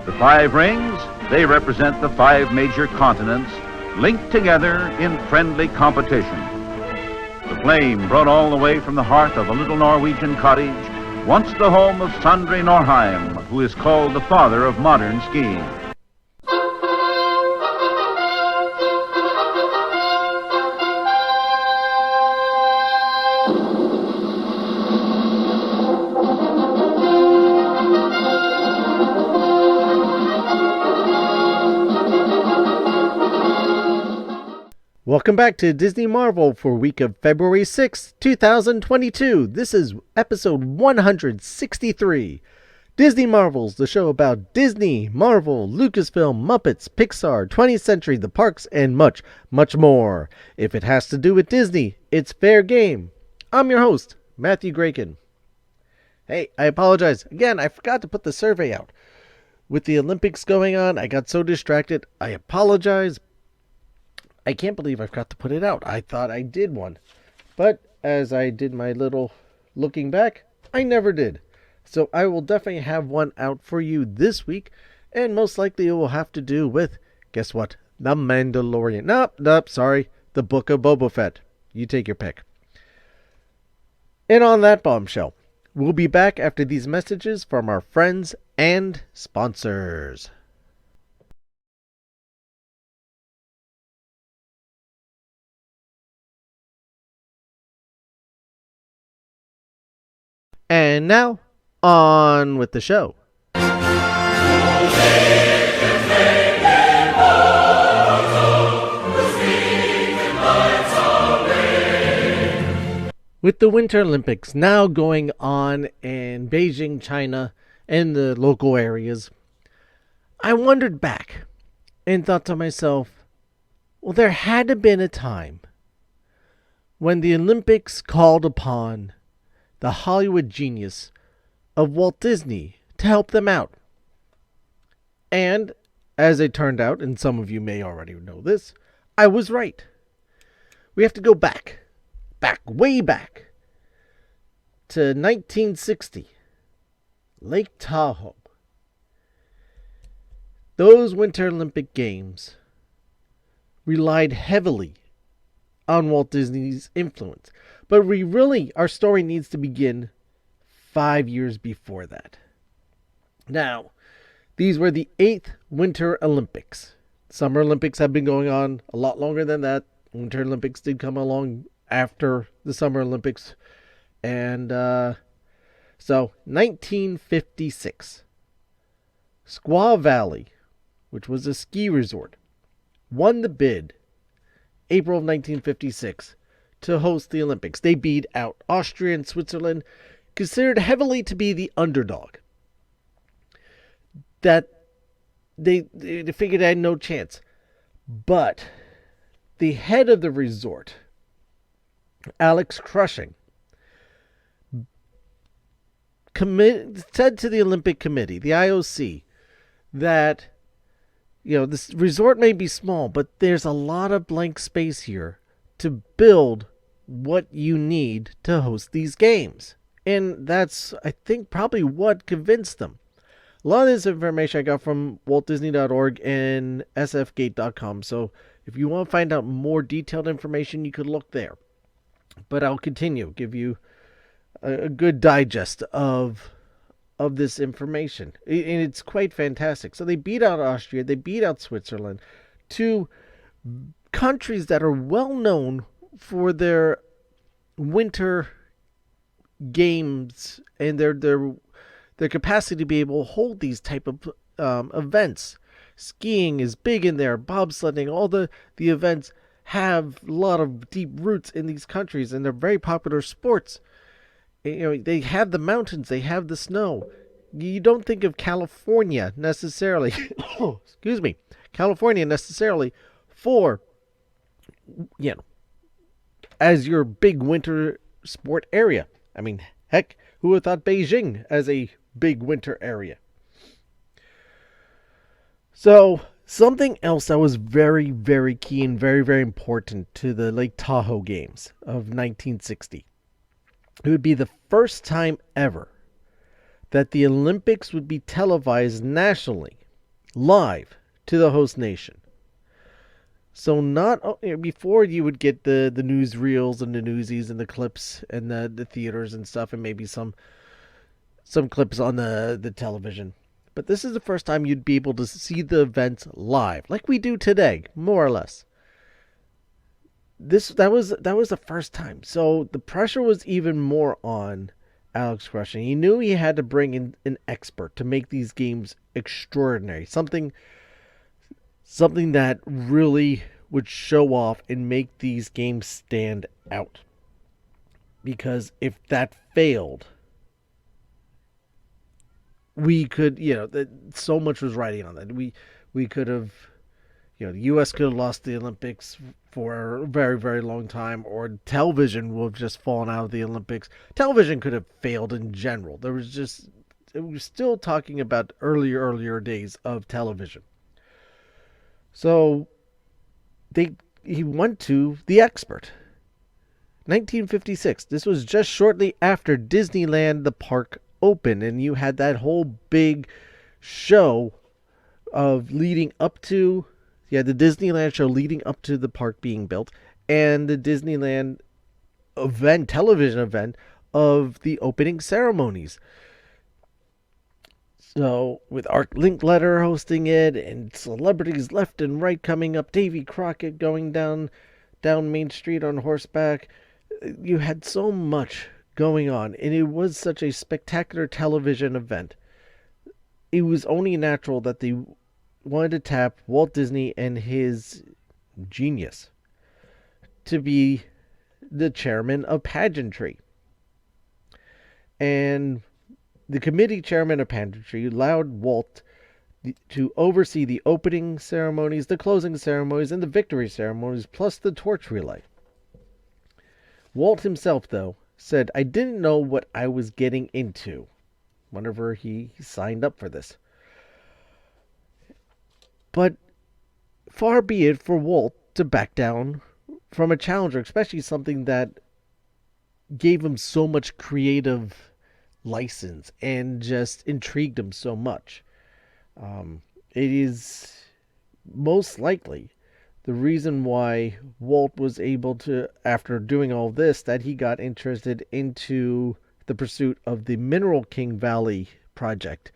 The 5 rings, they represent the 5 major continents linked together in friendly competition. The flame brought all the way from the hearth of a little Norwegian cottage, once the home of Sondre Norheim, who is called the father of modern skiing. Welcome back to Disney Marvel for week of February 6, 2022. This is episode 163. Disney Marvels, the show about Disney, Marvel, Lucasfilm, Muppets, Pixar, 20th Century, the parks, and much, much more. If it has to do with Disney, it's fair game. I'm your host, Matthew Graken. Hey, I apologize. Again, I forgot to put the survey out. With the Olympics going on, I got so distracted. I apologize. I can't believe I forgot to put it out. I thought I did one. But as I did my little looking back, I never did. So I will definitely have one out for you this week. And most likely it will have to do with, guess what? The Mandalorian. Nope, sorry. The Book of Boba Fett. You take your pick. And on that bombshell, we'll be back after these messages from our friends and sponsors. And now, on with the show. With the Winter Olympics now going on in Beijing, China, and the local areas, I wondered back and thought to myself, well, there had to have been a time when the Olympics called upon the Hollywood genius of Walt Disney to help them out. And, as it turned out, and some of you may already know this, I was right. We have to go way back, to 1960, Lake Tahoe. Those Winter Olympic Games relied heavily on Walt Disney's influence. But our story needs to begin 5 years before that. Now, these were the 8th Winter Olympics. Summer Olympics have been going on a lot longer than that. Winter Olympics did come along after the Summer Olympics. And so, 1956. Squaw Valley, which was a ski resort, won the bid, April of 1956, to host the Olympics. They beat out Austria and Switzerland, considered heavily to be the underdog. That they figured they had no chance. But the head of the resort, Alex Crushing, said to the Olympic Committee, the IOC, that this resort may be small, but there's a lot of blank space here to build what you need to host these games. And that's, I think, probably what convinced them. A lot of this information I got from WaltDisney.org and sfgate.com. So if you want to find out more detailed information, you could look there. But I'll continue, give you a good digest of this information. And it's quite fantastic. So they beat out Austria, they beat out Switzerland, two countries that are well known for their winter games and their capacity to be able to hold these type of events. Skiing is big in there, bobsledding, all the events have a lot of deep roots in these countries, and they're very popular sports. They have the mountains, they have the snow. You don't think of California necessarily, California necessarily for, as your big winter sport area. I mean, heck, who would have thought Beijing as a big winter area? So, something else that was very, very key and very, very important to the Lake Tahoe Games of 1960. It would be the first time ever that the Olympics would be televised nationally live to the host nation. So not before you would get the newsreels and the newsies and the clips and the theaters and stuff, and maybe some clips on the television. But this is the first time you'd be able to see the events live, like we do today, more or less. That was the first time. So the pressure was even more on Alex Crushing. He knew he had to bring in an expert to make these games extraordinary. Something that really would show off and make these games stand out. Because if that failed, we could, so much was riding on that. We could have, the U.S. could have lost the Olympics for a very, very long time, or television would have just fallen out of the Olympics. Television could have failed in general. It was still talking about earlier days of television. So he went to the expert. 1956. This was just shortly after Disneyland, the park, opened, and you had that whole big show of leading up to, the Disneyland show leading up to the park being built, and the Disneyland event, television event of the opening ceremonies. So, with Art Linkletter hosting it, and celebrities left and right coming up, Davy Crockett going down Main Street on horseback, you had so much going on, and it was such a spectacular television event. It was only natural that they wanted to tap Walt Disney and his genius to be the chairman of pageantry. And the committee chairman of pageantry allowed Walt to oversee the opening ceremonies, the closing ceremonies, and the victory ceremonies, plus the torch relay. Walt himself, though, said, "I didn't know what I was getting into," whenever he signed up for this. But far be it for Walt to back down from a challenger, especially something that gave him so much creative license and just intrigued him so much. It is most likely the reason why Walt was able to, after doing all this, that he got interested into the pursuit of the Mineral King Valley project,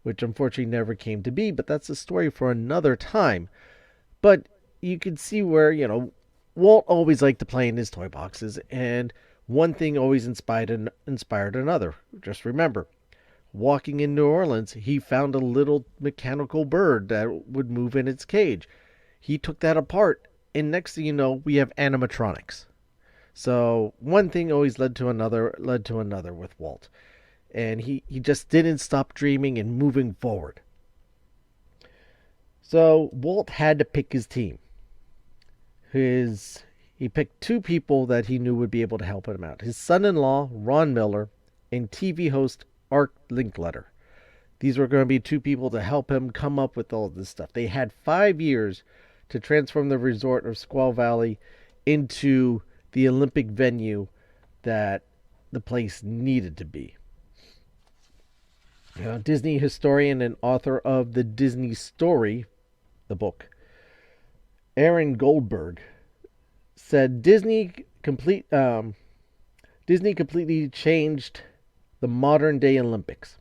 which unfortunately never came to be, but that's a story for another time. But you can see where, Walt always liked to play in his toy boxes, and one thing always inspired another. Just remember, walking in New Orleans, he found a little mechanical bird that would move in its cage. He took that apart, and next thing you know, we have animatronics. So one thing always led to another with Walt. And he just didn't stop dreaming and moving forward. So Walt had to pick his team. He picked two people that he knew would be able to help him out. His son-in-law, Ron Miller, and TV host Art Linkletter. These were going to be two people to help him come up with all this stuff. They had 5 years to transform the resort of Squaw Valley into the Olympic venue that the place needed to be. Disney historian and author of The Disney Story, the book, Aaron Goldberg, said Disney completely changed the modern day Olympics.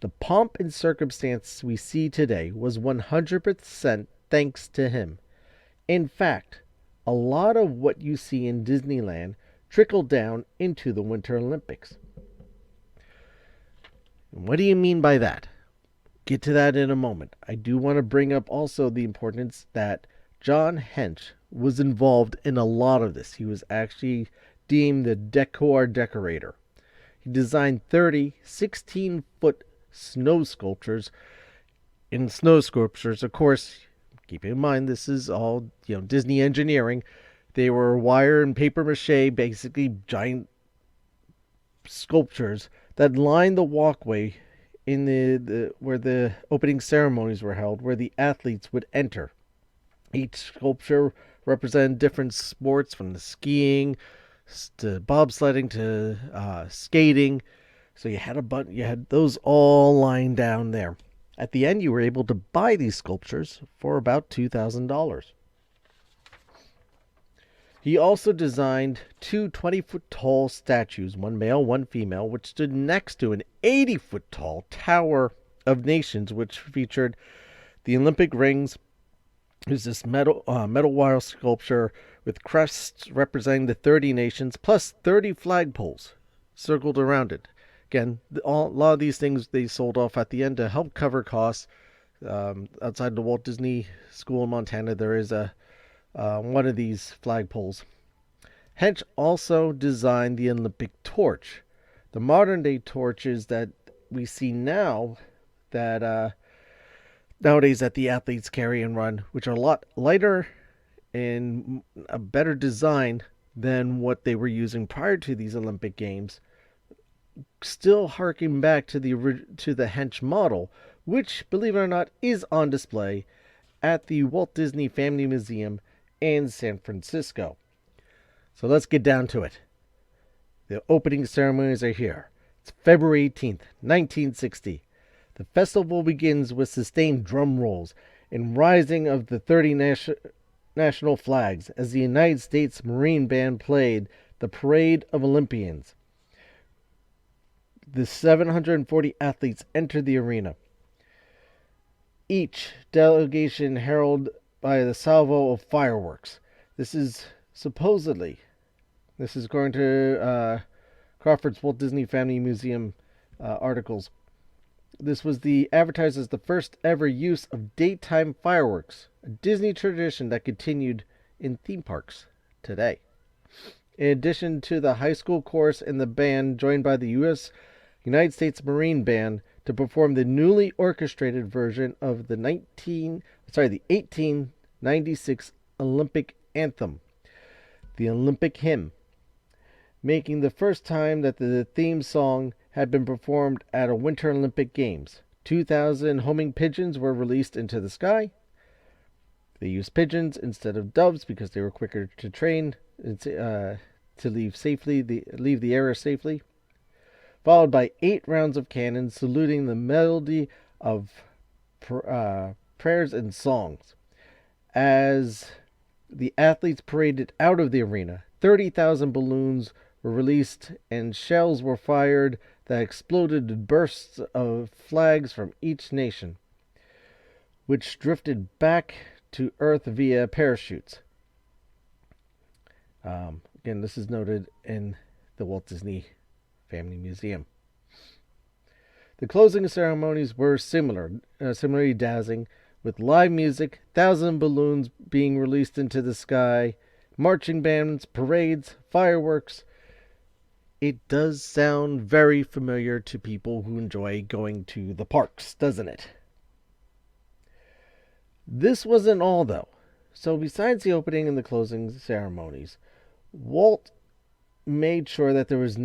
The pomp and circumstance we see today was 100% thanks to him. In fact, a lot of what you see in Disneyland trickled down into the Winter Olympics. What do you mean by that? Get to that in a moment. I do want to bring up also the importance that John Hench was involved in a lot of this. He was actually deemed the decor decorator. He designed 30 16-foot snow sculptures. In snow sculptures, of course, keep in mind this is all Disney engineering. They were wire and paper mache, basically giant sculptures that lined the walkway in the where the opening ceremonies were held, where the athletes would enter. Each sculpture represented different sports, from the skiing to bobsledding to skating. So you had those all lined down there. At the end, you were able to buy these sculptures for about $2,000. He also designed two 20-foot tall statues, one male, one female, which stood next to an 80-foot tall Tower of Nations, which featured the Olympic rings. There's this metal wire sculpture with crests representing the 30 nations, plus 30 flagpoles circled around it. Again, a lot of these things they sold off at the end to help cover costs. Outside the Walt Disney School in Montana, there is one of these flagpoles. Hench also designed the Olympic torch. The modern day torches that we see now that nowadays that the athletes carry and run, which are a lot lighter and a better design than what they were using prior to these Olympic Games, still harking back to the Hench model, which, believe it or not, is on display at the Walt Disney Family Museum in San Francisco. So let's get down to it. The opening ceremonies are here. It's February 18th, 1960. The festival begins with sustained drum rolls and rising of the 30 national flags as the United States Marine Band played the Parade of Olympians. The 740 athletes entered the arena. Each delegation heralded by the salvo of fireworks. This is according to Crawford's Walt Disney Family Museum articles. This was advertised as the first ever use of daytime fireworks, a Disney tradition that continued in theme parks today. In addition to the high school chorus and the band joined by the United States Marine Band to perform the newly orchestrated version of the 1896 Olympic anthem, the Olympic hymn, making the first time that the theme song had been performed at a Winter Olympic Games. 2,000 homing pigeons were released into the sky. They used pigeons instead of doves because they were quicker to train to leave the area safely. Followed by 8 rounds of cannon saluting the melody of prayers and songs. As the athletes paraded out of the arena, 30,000 balloons were released and shells were fired that exploded in bursts of flags from each nation, which drifted back to Earth via parachutes. Again, this is noted in the Walt Disney Family Museum. The closing ceremonies were similarly dazzling, with live music, 1,000 balloons being released into the sky, marching bands, parades, fireworks. It does sound very familiar to people who enjoy going to the parks, doesn't it? This wasn't all, though. So besides the opening and the closing ceremonies, Walt made sure that there was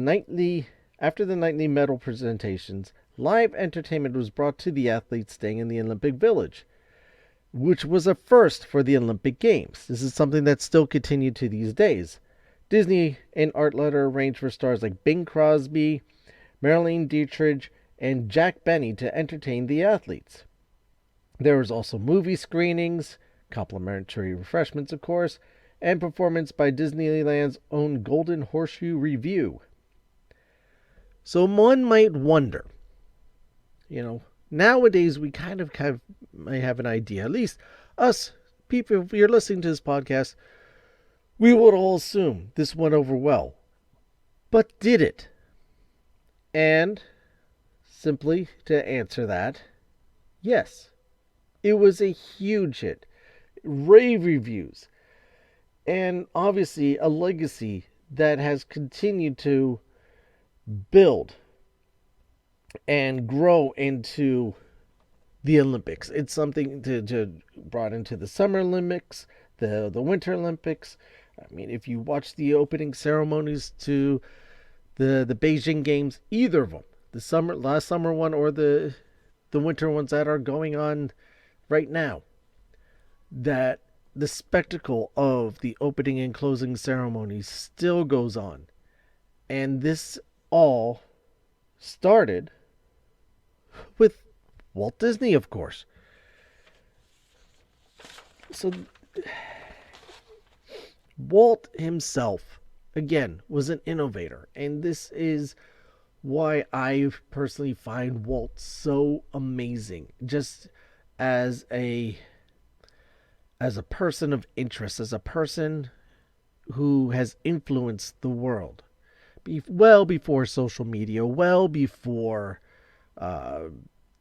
after the nightly medal presentations, live entertainment was brought to the athletes staying in the Olympic Village, which was a first for the Olympic Games. This is something that's still continued to these days. Disney and Art Letter arranged for stars like Bing Crosby, Marlene Dietrich, and Jack Benny to entertain the athletes. There was also movie screenings, complimentary refreshments, of course, and performance by Disneyland's own Golden Horseshoe Revue. So one might wonder, nowadays we kind of might have an idea, at least us people, if you're listening to this podcast, we would all assume this went over well. But did it? And simply to answer that, yes. It was a huge hit. Rave reviews. And obviously a legacy that has continued to build and grow into the Olympics. It's something to brought into the Summer Olympics, the Winter Olympics. I mean, if you watch the opening ceremonies to the Beijing Games, either of them, the last summer one or the winter ones that are going on right now, that the spectacle of the opening and closing ceremonies still goes on. And this all started with Walt Disney, of course. So Walt himself, again, was an innovator. And this is why I personally find Walt so amazing. Just as a person of interest, as a person who has influenced the world. Well before social media, well before the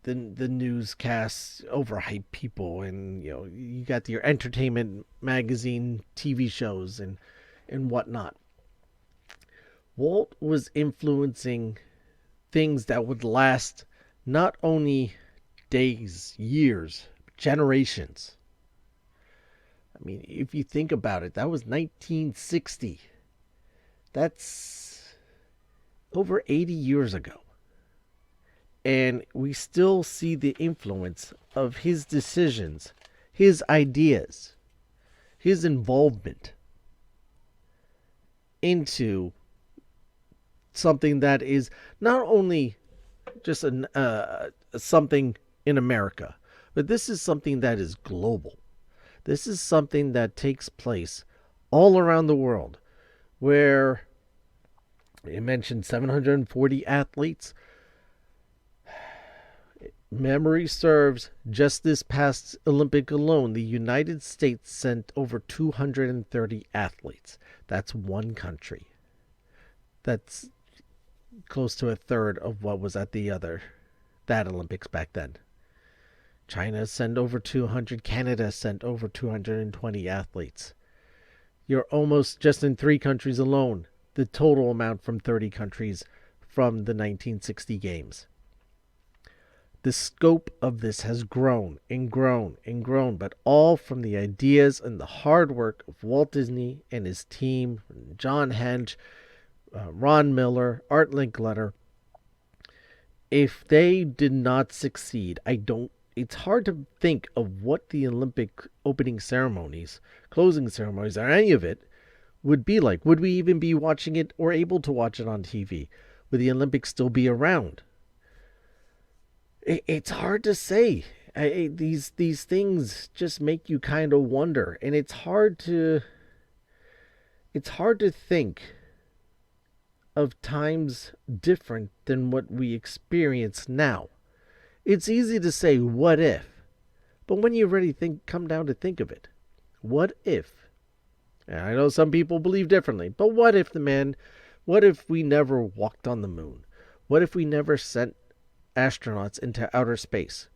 newscasts overhype people, and you got your entertainment magazine TV shows and whatnot. Walt was influencing things that would last not only days, years, generations. I mean, if you think about it, that was 1960. That's over 80 years ago. And we still see the influence of his decisions, his ideas, his involvement into something that is not only just something in America, but this is something that is global. This is something that takes place all around the world, where you mentioned 740 athletes. Memory serves, just this past Olympic alone, the United States sent over 230 athletes. That's one country. That's close to a third of what was at that Olympics back then. China sent over 200. Canada sent over 220 athletes. You're almost, just in 3 countries alone, the total amount from 30 countries from the 1960 games. The scope of this has grown and grown and grown, but all from the ideas and the hard work of Walt Disney and his team, John Hench, Ron Miller, Art Linkletter. If they did not succeed, it's hard to think of what the Olympic opening ceremonies, closing ceremonies, or any of it would be like. Would we even be watching it or able to watch it on TV? Would the Olympics still be around? It's hard to say. These things just make you kind of wonder, and it's hard to think of times different than what we experience now. It's easy to say, what if? But when you really come down to think of it, what if? And I know some people believe differently, but what if we never walked on the moon? What if we never sent astronauts into outer space?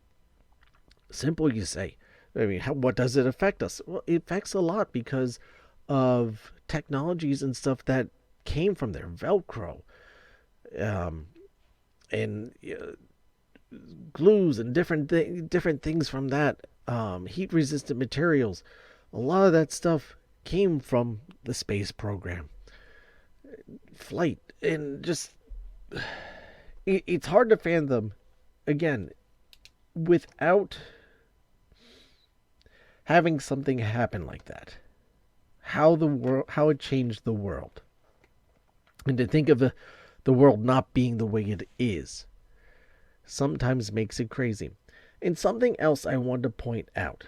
Simple, you say. I mean, what does it affect us? Well, it affects a lot because of technologies and stuff that came from there. Velcro, and glues and different things from that. Heat-resistant materials. A lot of that stuff came from the space program. Flight, and just... It's hard to fathom, again, without having something happen like that. How it changed the world. And to think of the world not being the way it is sometimes makes it crazy. And something else I want to point out,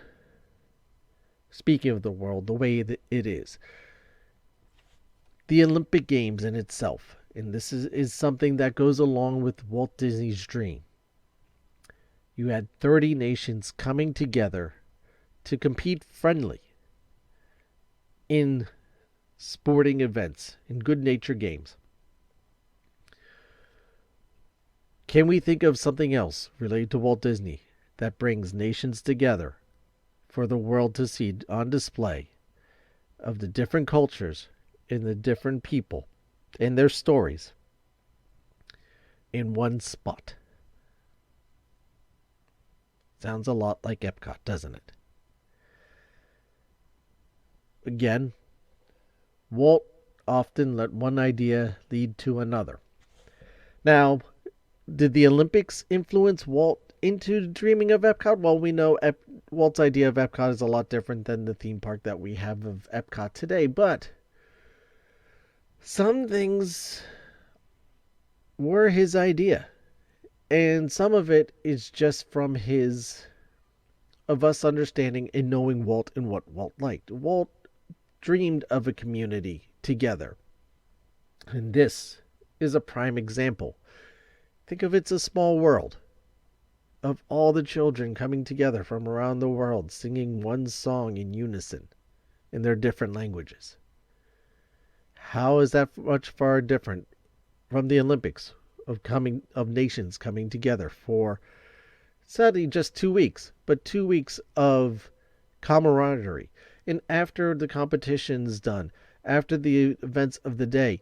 speaking of the world, the way that it is, the Olympic Games in itself, and this is something that goes along with Walt Disney's dream. You had 30 nations coming together to compete friendly in sporting events, in good-natured games. Can we think of something else related to Walt Disney that brings nations together for the world to see on display of the different cultures and the different people and their stories in one spot? Sounds a lot like Epcot, doesn't it? Again, Walt often let one idea lead to another. Now, did the Olympics influence Walt into dreaming of Epcot? Well, we know Walt's idea of Epcot is a lot different than the theme park that we have of Epcot today, but some things were his idea. And some of it is just from of us understanding and knowing Walt and what Walt liked. Walt dreamed of a community together. And this is a prime example. Think of It's a Small World, of all the children coming together from around the world, singing one song in unison in their different languages. How is that much far different from the Olympics of nations coming together for sadly just 2 weeks, but 2 weeks of camaraderie? And after the competition's done, after the events of the day,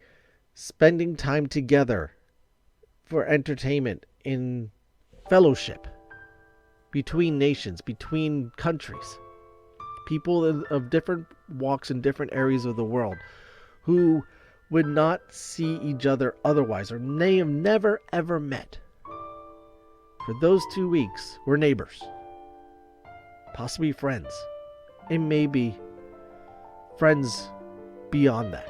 spending time together for entertainment in fellowship between nations, between countries, people of different walks in different areas of the world who would not see each other otherwise, or may have never ever met. For those 2 weeks, were neighbors, possibly friends, and maybe friends beyond that.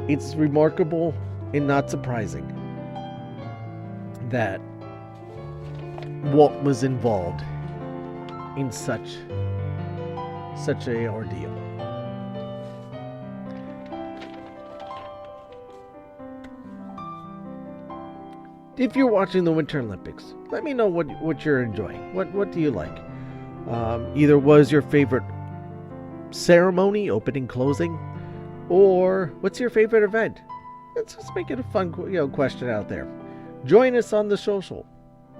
It's remarkable and not surprising that Walt was involved in such a ordeal. If you're watching the Winter Olympics, let me know what you're enjoying. What do you like? Either was your favorite ceremony, opening, closing, or what's your favorite event? Let's just make it a fun question out there. Join us on the social.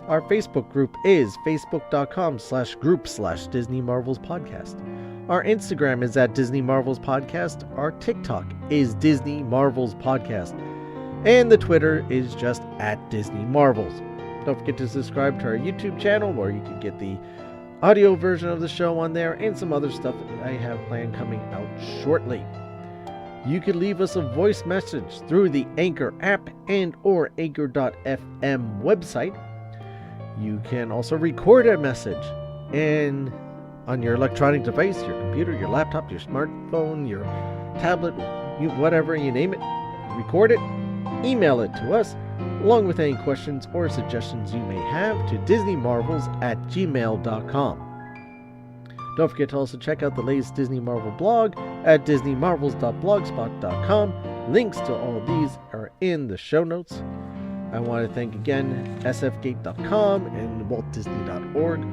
Our Facebook group is facebook.com/group/Disney Marvels Podcast. Our Instagram is at Disney Marvels Podcast. Our TikTok is Disney Marvels Podcast. And the Twitter is just at Disney Marvels. Don't forget to subscribe to our YouTube channel, where you can get the audio version of the show on there and some other stuff I have planned coming out shortly. You can leave us a voice message through the Anchor app and or Anchor.fm website. You can also record a message and on your electronic device, your computer, your laptop, your smartphone, your tablet, whatever, you name it. Record it, email it to us, along with any questions or suggestions you may have, to disneymarvels@gmail.com. Don't forget to also check out the latest Disney Marvel blog at disneymarvels.blogspot.com. Links to all of these are in the show notes. I want to thank again sfgate.com and waltdisney.org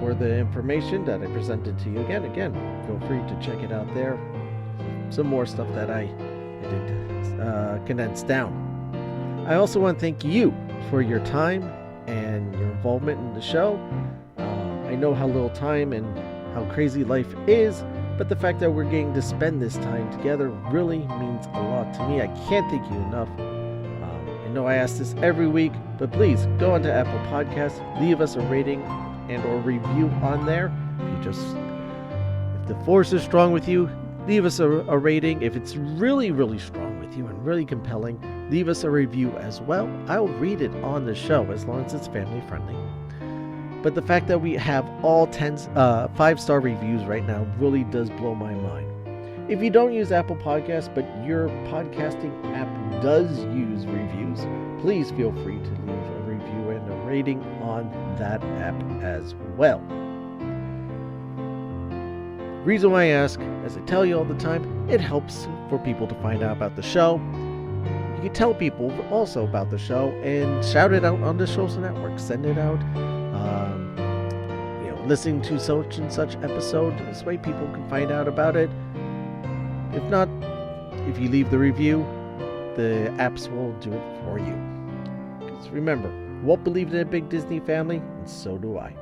for the information that I presented to you. Again, feel free to check it out there. Some more stuff that I did condense down. I also want to thank you for your time and your involvement in the show. I know how little time and how crazy life is, but the fact that we're getting to spend this time together really means a lot to me. I can't thank you enough. I know I ask this every week, but please go onto Apple Podcasts, leave us a rating and or review on there. If the force is strong with you, leave us a rating. If it's really, really strong with you and really compelling, leave us a review as well. I'll read it on the show as long as it's family friendly. But the fact that we have all 5-star reviews right now really does blow my mind. If you don't use Apple Podcasts, but your podcasting app does use reviews, please feel free to leave a review and a rating on that app as well. Reason why I ask, as I tell you all the time, it helps for people to find out about the show. You can tell people also about the show and shout it out on the social networks. Send it out. Listening to such and such episode. This way people can find out about it. If not, if you leave the review, the apps will do it for you. Because remember, Walt believed in a big Disney family, and so do I.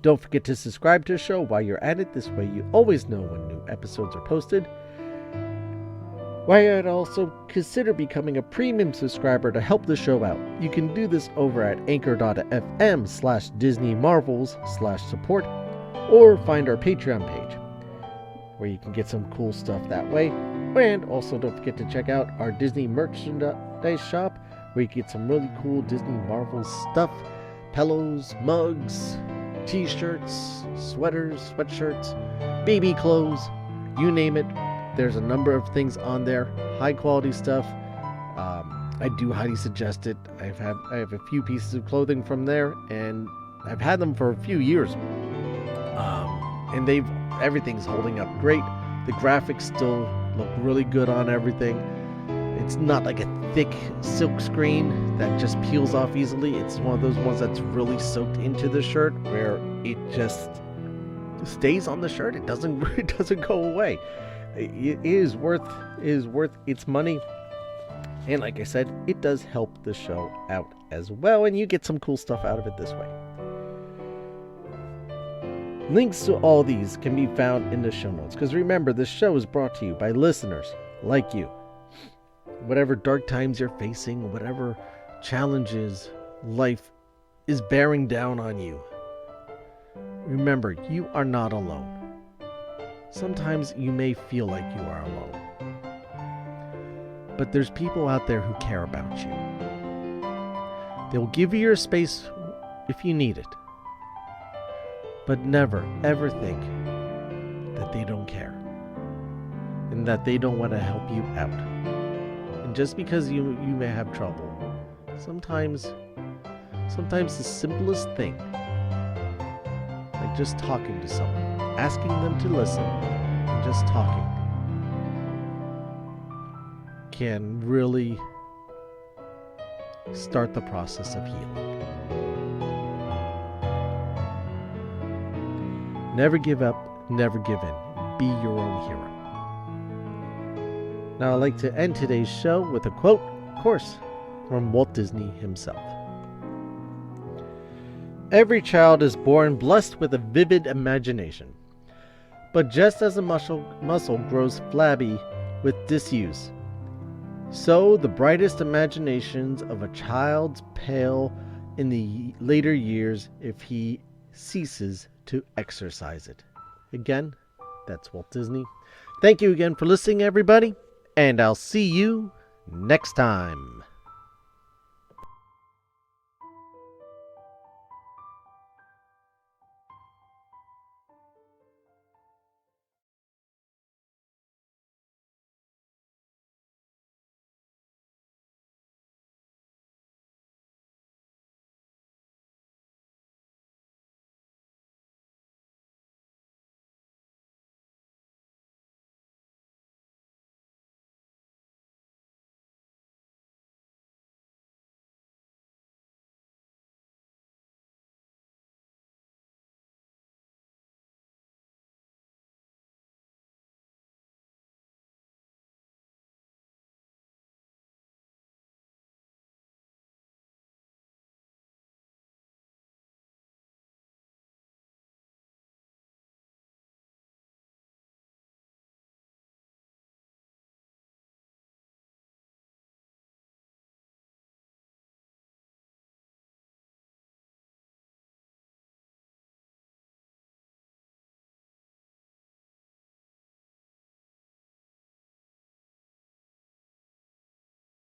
Don't forget to subscribe to the show while you're at it. This way you always know when new episodes are posted. Why I'd also consider becoming a premium subscriber to help the show out. You can do this over at anchor.fm/DisneyMarvels/support, or find our Patreon page, where you can get some cool stuff that way. And also don't forget to check out our Disney merchandise shop, where you get some really cool Disney Marvel stuff, pillows, mugs, t-shirts, sweaters, sweatshirts, baby clothes, you name it. There's a number of things on there, high quality stuff. I do highly suggest it. I have a few pieces of clothing from there, and I've had them for a few years. And everything's holding up great. The graphics still look really good on everything. It's not like a thick silk screen that just peels off easily. It's one of those ones that's really soaked into the shirt where it just stays on the shirt. It doesn't go away. It is worth its money. And like I said, it does help the show out as well, and you get some cool stuff out of it this way. Links to all these can be found in the show notes, because remember, this show is brought to you by listeners like you. Whatever dark times you're facing, whatever challenges life is bearing down on you, remember, you are not alone. Sometimes you may feel like you are alone, but there's people out there who care about you. They'll give you your space if you need it, but never ever think that they don't care and that they don't want to help you out. And just because you may have trouble, sometimes the simplest thing, like just talking to someone, asking them to listen, and just talking, can really start the process of healing. Never give up, never give in. Be your own hero. Now I'd like to end today's show with a quote, of course, from Walt Disney himself. Every child is born blessed with a vivid imagination. But just as a muscle grows flabby with disuse, so the brightest imaginations of a child's pale in the later years if he ceases to exercise it. Again, that's Walt Disney. Thank you again for listening, everybody, and I'll see you next time.